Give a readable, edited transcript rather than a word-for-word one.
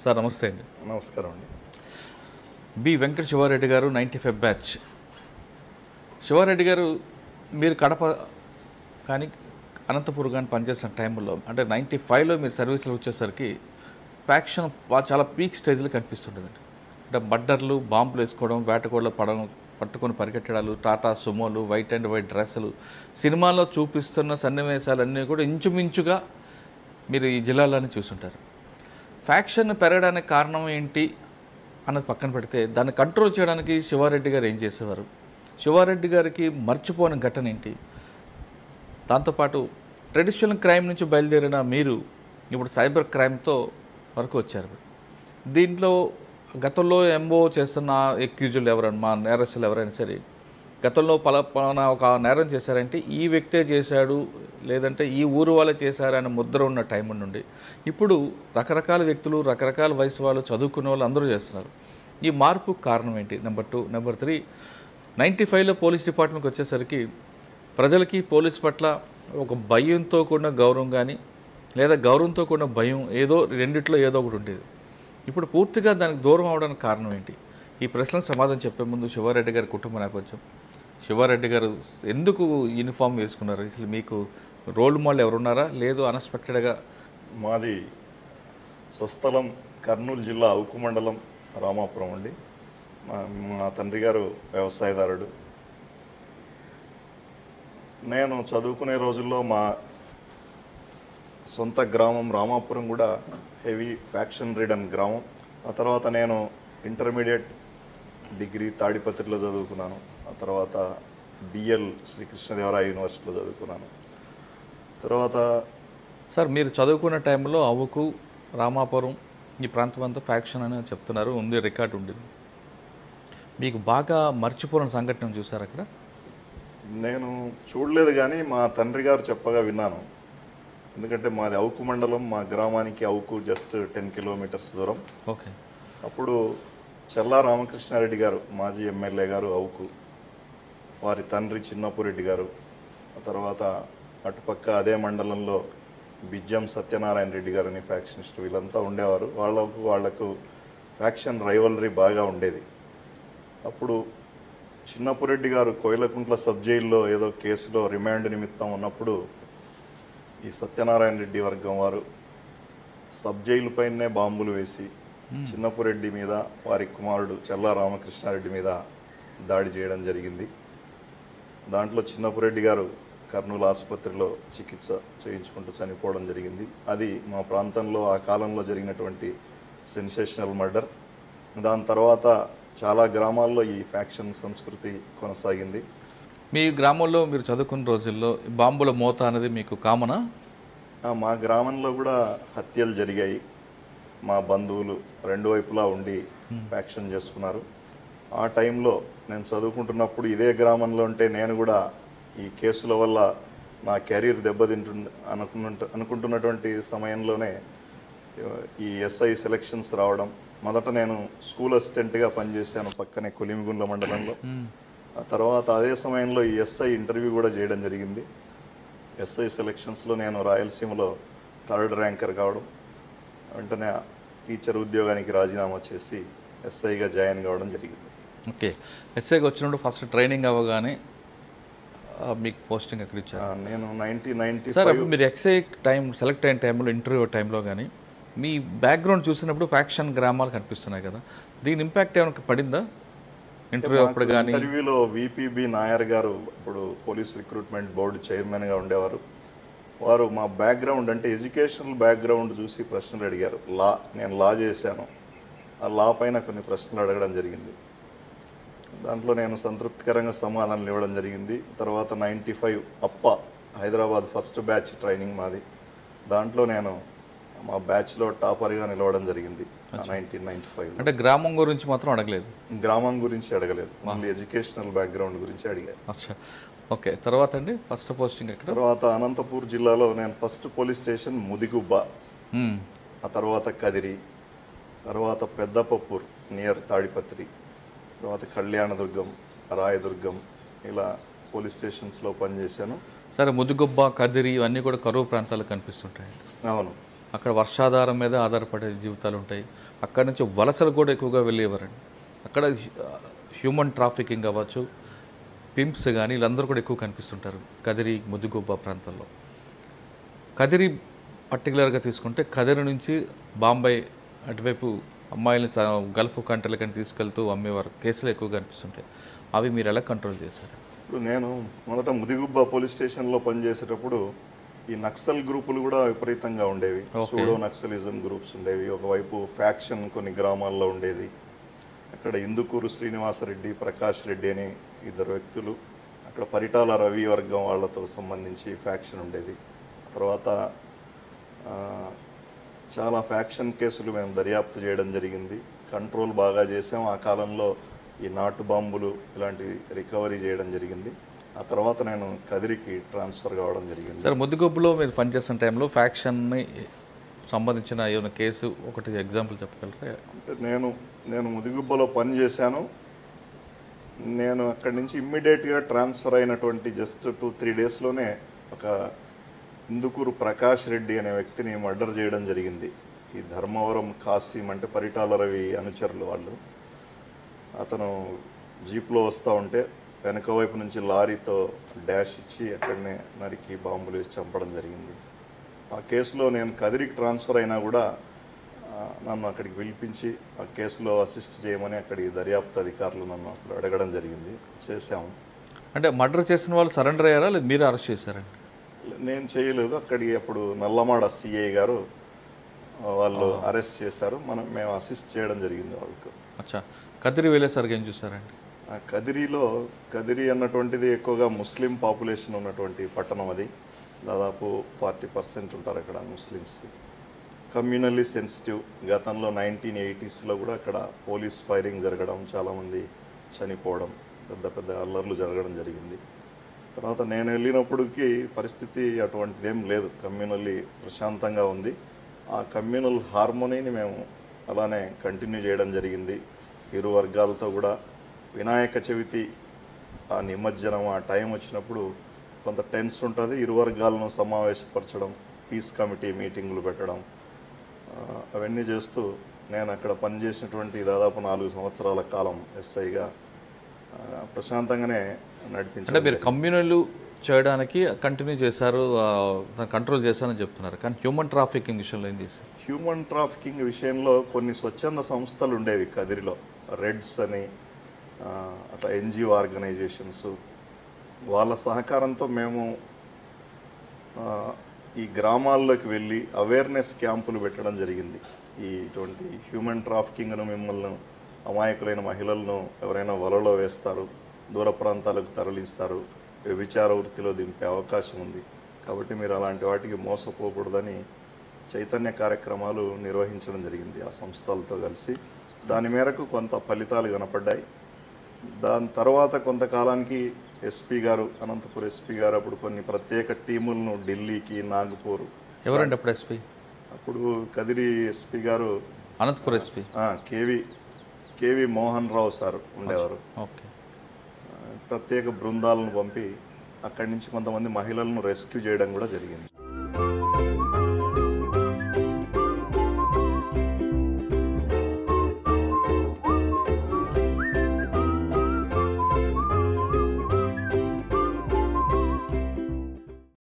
Sir నమస్తే అండి. నమస్కారం అండి. బి వెంకట శివారెడ్డి గారు 95 బ్యాచ్. శివారెడ్డి గారు మీరు కడప కానీ అనంతపూర్ కానీ పనిచేసిన టైంలో అంటే 95లో మీరు సర్వీస్లో వచ్చేసరికి ఫ్యాక్షన్ చాలా పీక్ స్టేజ్లో కనిపిస్తుంటుందండి. అంటే మర్డర్లు, బాంబులు వేసుకోవడం, వేటకోళ్ళ పట్టుకొని పరిగెట్టడాలు, టాటా సుమోలు, వైట్ అండ్ వైట్ డ్రెస్సులు, సినిమాల్లో చూపిస్తున్న సన్నివేశాలన్నీ కూడా ఇంచుమించుగా మీరు ఈ జిల్లాలోనే చూస్తుంటారు. ఫ్యాక్షన్ పెరగడానికి కారణం ఏంటి అన్నది పక్కన పెడితే దాన్ని కంట్రోల్ చేయడానికి శివారెడ్డి గారు ఏం చేసేవారు, శివారెడ్డి గారికి మర్చిపోని ఘటన ఏంటి, దాంతోపాటు ట్రెడిషనల్ క్రైమ్ నుంచి బయలుదేరిన మీరు ఇప్పుడు సైబర్ క్రైమ్తో వరకు వచ్చారు. దీంట్లో గతంలో ఎంఓ చేస్తున్న ఎక్యూజులు ఎవరైనా, మా నేరస్తులు ఎవరైనా సరే గతంలో పలానా ఒక నేరం చేశారంటే ఈ వ్యక్తే చేశాడు, లేదంటే ఈ ఊరు వాళ్ళే చేశారు అనే ముద్ర ఉన్న టైం నుండి ఇప్పుడు రకరకాల వ్యక్తులు, రకరకాల వయసు వాళ్ళు, చదువుకునే వాళ్ళు అందరూ చేస్తున్నారు. ఈ మార్పు కారణం ఏంటి? నెంబర్ 2. నెంబర్ 3, 95లో పోలీస్ డిపార్ట్మెంట్కి వచ్చేసరికి ప్రజలకి పోలీస్ పట్ల ఒక భయంతో కూడిన గౌరవం కానీ లేదా గౌరవంతో కూడిన భయం, ఏదో రెండిట్లో ఏదో ఒకటి ఉండేది. ఇప్పుడు పూర్తిగా దానికి దూరం అవడానికి కారణం ఏంటి? ఈ ప్రశ్నలకు సమాధానం చెప్పే ముందు శివారెడ్డి గారి కుటుంబ నేపథ్యం, శివారెడ్డి గారు ఎందుకు యూనిఫామ్ వేసుకున్నారు, అసలు మీకు రోల్ మోడల్ ఎవరున్నారా, లేదు అన్ఎక్స్పెక్టెడ్గా? మాది స్వస్థలం కర్నూలు జిల్లా అవుకు మండలం రామాపురం అండి. మా తండ్రి గారు వ్యవసాయదారుడు. నేను చదువుకునే రోజుల్లో మా సొంత గ్రామం రామాపురం కూడా హెవీ ఫ్యాక్షన్ రిడన్ గ్రామం. ఆ తర్వాత నేను ఇంటర్మీడియట్ డిగ్రీ తాడిపత్రిలో చదువుకున్నాను. ఆ తర్వాత బిఎల్ శ్రీకృష్ణదేవరాయ యూనివర్సిటీలో చదువుకున్నాను. తర్వాత సార్ మీరు చదువుకున్న టైంలో అవుకు, రామాపురం ఈ ప్రాంతం అంతా ఫ్యాక్షన్ అని చెప్తున్నారు, ఉంది, రికార్డు ఉండేది. మీకు బాగా మర్చిపోయిన సంఘటన చూసారు అక్కడ? నేను చూడలేదు కానీ మా తండ్రి గారు చెప్పగా విన్నాను. ఎందుకంటే మాది అవుకు మండలం, మా గ్రామానికి అవుకు జస్ట్ 10 కిలోమీటర్స్ దూరం. ఓకే. అప్పుడు చల్లా రామకృష్ణారెడ్డి గారు, మాజీ ఎమ్మెల్యే గారు అవుకు, వారి తండ్రి చిన్నపురెడ్డి గారు, ఆ తర్వాత అటుపక్క అదే మండలంలో బిజ్జం సత్యనారాయణ రెడ్డి గారు అని ఫ్యాక్షనిస్ట్, వీళ్ళంతా ఉండేవారు. వాళ్లకు ఫ్యాక్షన్ రైవలరీ బాగా ఉండేది. అప్పుడు చిన్నపురెడ్డి గారు కోయిలకుంట్ల సబ్ జైల్లో ఏదో కేసులో రిమాండ్ నిమిత్తం ఉన్నప్పుడు ఈ సత్యనారాయణ రెడ్డి వర్గం వారు సబ్ జైలు పైనే బాంబులు వేసి చిన్నపురెడ్డి మీద, వారి కుమారుడు చల్లా రామకృష్ణారెడ్డి మీద దాడి చేయడం జరిగింది. దాంట్లో చిన్నపురెడ్డి గారు కర్నూలు ఆసుపత్రిలో చికిత్స చేయించుకుంటూ చనిపోవడం జరిగింది. అది మా ప్రాంతంలో ఆ కాలంలో జరిగినటువంటి సెన్సేషనల్ మర్డర్. దాని తర్వాత చాలా గ్రామాల్లో ఈ ఫ్యాక్షన్ సంస్కృతి కొనసాగింది. మీ గ్రామంలో మీరు చదువుకున్న రోజుల్లో బాంబుల మోత అనేది మీకు కామనా? మా గ్రామంలో కూడా హత్యలు జరిగాయి. మా బంధువులు రెండు వైపులా ఉండి ఫ్యాక్షన్ చేసుకున్నారు. ఆ టైంలో నేను చదువుకుంటున్నప్పుడు ఇదే గ్రామంలో ఉంటే నేను కూడా ఈ కేసుల వల్ల నా కెరీర్ దెబ్బతింటుంది అనుకుంటున్నటువంటి సమయంలోనే ఈ ఎస్ఐ సెలక్షన్స్ రావడం. మొదట నేను స్కూల్ అసిస్టెంట్గా పనిచేశాను పక్కనే కొలిమిగుండ్ల మండలంలో. ఆ తర్వాత అదే సమయంలో ఈ ఎస్ఐ ఇంటర్వ్యూ కూడా చేయడం జరిగింది. ఎస్ఐ సెలక్షన్స్లో నేను రాయలసీమలో 3rd ర్యాంకర్ కావడం, వెంటనే టీచర్ ఉద్యోగానికి రాజీనామా చేసి ఎస్ఐగా జాయిన్ కావడం జరిగింది. ఓకే. ఎస్ఐగా వచ్చినప్పుడు ఫస్ట్ ట్రైనింగ్ అవ్వగానే మీకు పోస్టింగ్ ఎక్కడ ఇచ్చారు? నేను 1995 సార్ అప్పుడు మీరు ఎస్ఐ టైం సెలెక్ట్ అయిన టైంలో, ఇంటర్వ్యూ టైంలో కానీ మీ బ్యాక్గ్రౌండ్ చూసినప్పుడు ఫ్యాక్షన్ గ్రామాలు కనిపిస్తున్నాయి కదా, దీని ఇంపాక్ట్ ఏమైనా పడిందా ఇంటర్వ్యూ అప్పుడు కానీ? ఇంటర్వ్యూలో విపిబి నాయర్ గారు అప్పుడు పోలీస్ రిక్రూట్మెంట్ బోర్డు చైర్మన్గా ఉండేవారు. వారు మా బ్యాక్గ్రౌండ్ అంటే ఎడ్యుకేషనల్ బ్యాక్గ్రౌండ్ చూసి ప్రశ్నలు అడిగారు. నేను లా చేశాను, ఆ లా పైన కొన్ని ప్రశ్నలు అడగడం జరిగింది. దాంట్లో నేను సంతృప్తికరంగా సమాధానాలు ఇవ్వడం జరిగింది. తర్వాత 95 అప్ప హైదరాబాద్ ఫస్ట్ బ్యాచ్ ట్రైనింగ్ మాది. దాంట్లో నేను మా బ్యాచ్లో టాపర్గా నిలవడం జరిగింది 1995. అంటే గ్రామం గురించి మాత్రం అడగలేదు? గ్రామం గురించి అడగలేదు, మళ్ళీ ఎడ్యుకేషనల్ బ్యాక్గ్రౌండ్ గురించి అడిగారు. అచ్చా, ఓకే. తర్వాత అండి ఫస్ట్ పోస్టింగ్ ఎక్కడ? తర్వాత అనంతపూర్ జిల్లాలో నేను ఫస్ట్ పోలీస్ స్టేషన్ ముదిగుబ్బ, ఆ తర్వాత కదిరి, తర్వాత పెద్దపప్పూర్ నియర్ తాడిపత్రి, తర్వాత కళ్యాణదుర్గం, రాయదుర్గం, ఇలా పోలీస్ స్టేషన్స్లో పనిచేశాను. సరే, ముదిగుబ్బ, కదిరి ఇవన్నీ కూడా కరువు ప్రాంతాలు కనిపిస్తుంటాయి. అవును. అక్కడ వర్షాధారం మీద ఆధారపడే జీవితాలు ఉంటాయి. అక్కడ నుంచి వలసలు కూడా ఎక్కువగా వెళ్ళేవారండి. అక్కడ హ్యూమన్ ట్రాఫికింగ్ అవ్వచ్చు, పింప్స్ కానీ వీళ్ళందరూ కూడా ఎక్కువ కనిపిస్తుంటారు కదిరి ముద్దుగుబ్బ ప్రాంతంలో. కదిరి పర్టికులర్గా తీసుకుంటే కదిరి నుంచి బాంబే అటువైపు అమ్మాయిలని గల్ఫ్ కంట్రీలకని తీసుకెళ్తూ అమ్మేవారు కేసులు ఎక్కువగా కనిపిస్తుంటాయి. అవి మీరు ఎలా కంట్రోల్ చేశారు? ఇప్పుడు నేను మొదట ముదిగుబ్బ పోలీస్ స్టేషన్లో పనిచేసేటప్పుడు ఈ నక్సల్ గ్రూపులు కూడా విపరీతంగా ఉండేవి. సూడో నక్సలిజం గ్రూప్స్ ఉండేవి. ఒకవైపు ఫ్యాక్షన్ కొన్ని గ్రామాల్లో ఉండేది. అక్కడ ఇందుకూరు శ్రీనివాసరెడ్డి, ప్రకాష్ రెడ్డి అని ఇద్దరు వ్యక్తులు, అక్కడ పరిటాల రవి వర్గం వాళ్ళతో సంబంధించి ఫ్యాక్షన్ ఉండేది. తర్వాత చాలా ఫ్యాక్షన్ కేసులు మేము దర్యాప్తు చేయడం జరిగింది. కంట్రోల్ బాగా చేసాం. ఆ కాలంలో ఈ నాటు బాంబులు ఇలాంటివి రికవరీ చేయడం జరిగింది. ఆ తర్వాత నేను కదిరికి ట్రాన్స్ఫర్ కావడం జరిగింది. సార్, ముద్దుగుబ్బలో మీరు పనిచేస్తున్న టైంలో ఫ్యాక్షన్ని సంబంధించిన ఏమైనా కేసు ఒకటి ఎగ్జాంపుల్ చెప్పగలరా? అంటే నేను ముదిగుబ్బలో పనిచేశాను. నేను అక్కడి నుంచి ఇమ్మీడియట్గా ట్రాన్స్ఫర్ అయినటువంటి జస్ట్ 2-3 డేస్లోనే ఒక ఇందుకూరు ప్రకాష్ రెడ్డి అనే వ్యక్తిని మర్డర్ చేయడం జరిగింది. ఈ ధర్మవరం కాసిం అంటే పరిటాల రవి అనుచరులు వాళ్ళు. అతను జీప్లో వస్తూ ఉంటే వెనక వైపు నుంచి లారీతో డాష్ ఇచ్చి అక్కడనే నరికి బాంబులు వేసి చంపడం జరిగింది. ఆ కేసులో నేను కదిరికి ట్రాన్స్ఫర్ అయినా కూడా నన్ను అక్కడికి పిలిపించి ఆ కేసులో అసిస్ట్ చేయమని అక్కడి దర్యాప్తు అధికారులు నన్ను అప్పుడు అడగడం జరిగింది. చేశాము. అంటే మర్డర్ చేసిన వాళ్ళు సరెండర్ అయ్యారా లేదా మీరు అరెస్ట్ చేశారండి? నేను చేయలేదు. అక్కడికి అప్పుడు నల్లమాడ సిఐ గారు వాళ్ళు అరెస్ట్ చేశారు. మేము అసిస్ట్ చేయడం జరిగింది వాళ్ళకు. అచ్చా, కదిరి వెళ్ళేసరికి ఏం చూసారండి? కదిరి అన్నటువంటిది ఎక్కువగా ముస్లిం పాపులేషన్ ఉన్నటువంటి పట్టణం. అది దాదాపు 40% ఉంటారు అక్కడ ముస్లిమ్స్. Communally sensitive. గతంలో 1980స్లో కూడా అక్కడ పోలీస్ ఫైరింగ్ జరగడం, చాలామంది చనిపోవడం, పెద్ద పెద్ద అల్లర్లు జరగడం జరిగింది. తర్వాత నేను వెళ్ళినప్పటికీ పరిస్థితి అటువంటిదేం లేదు. కమ్యూనల్లీ ప్రశాంతంగా ఉంది. ఆ కమ్యూనల్ హార్మోనీని మేము అలానే కంటిన్యూ చేయడం జరిగింది. ఇరు వర్గాలతో కూడా వినాయక చవితి ఆ నిమజ్జనం ఆ టైం వచ్చినప్పుడు కొంత టెన్స్ ఉంటుంది. ఇరు వర్గాలను సమావేశపరచడం, పీస్ కమిటీ మీటింగులు పెట్టడం, అవన్నీ చేస్తూ నేను అక్కడ పనిచేసినటువంటి దాదాపు 4 సంవత్సరాల కాలం ఎస్ఐగా ప్రశాంతంగానే నడిపించారు. అంటే మీరు కమ్యూనల్ చేయడానికి కంటిన్యూ చేశారు, కంట్రోల్ చేశారని చెప్తున్నారు. కానీ హ్యూమన్ ట్రాఫికింగ్ విషయంలో ఏం చేశారు? హ్యూమన్ ట్రాఫికింగ్ విషయంలో కొన్ని స్వచ్ఛంద సంస్థలు ఉండేవి కదిరిలో. రెడ్స్ అని అట్లా ఎన్జిఓ ఆర్గనైజేషన్స్, వాళ్ళ సహకారంతో మేము ఈ గ్రామాల్లోకి వెళ్ళి అవేర్నెస్ క్యాంపులు పెట్టడం జరిగింది. ఇటువంటి హ్యూమన్ ట్రాఫికింగ్ను మిమ్మల్ని అమాయకులైన మహిళలను ఎవరైనా వలలో వేస్తారు, దూర ప్రాంతాలకు తరలిస్తారు, వ్యభిచార వృత్తిలో దింపే అవకాశం ఉంది. కాబట్టి మీరు అలాంటి వాటికి మోసపోకూడదని చైతన్య కార్యక్రమాలు నిర్వహించడం జరిగింది ఆ సంస్థలతో కలిసి. దాని మేరకు కొంత ఫలితాలు కనపడ్డాయి. దాని తర్వాత కొంతకాలానికి ఎస్పీ గారు, అనంతపూర్ ఎస్పీ గారు అప్పుడు కొన్ని ప్రత్యేక టీములను ఢిల్లీకి, నాగపూర్. ఎవరండి అప్పుడు ఎస్పీ? అప్పుడు కదిరి ఎస్పీ గారు Anantapur SP KV Mohan Rao sir ఉండేవారు. ఓకే. ప్రత్యేక బృందాలను పంపి అక్కడి నుంచి కొంతమంది మహిళలను రెస్క్యూ చేయడం కూడా జరిగింది.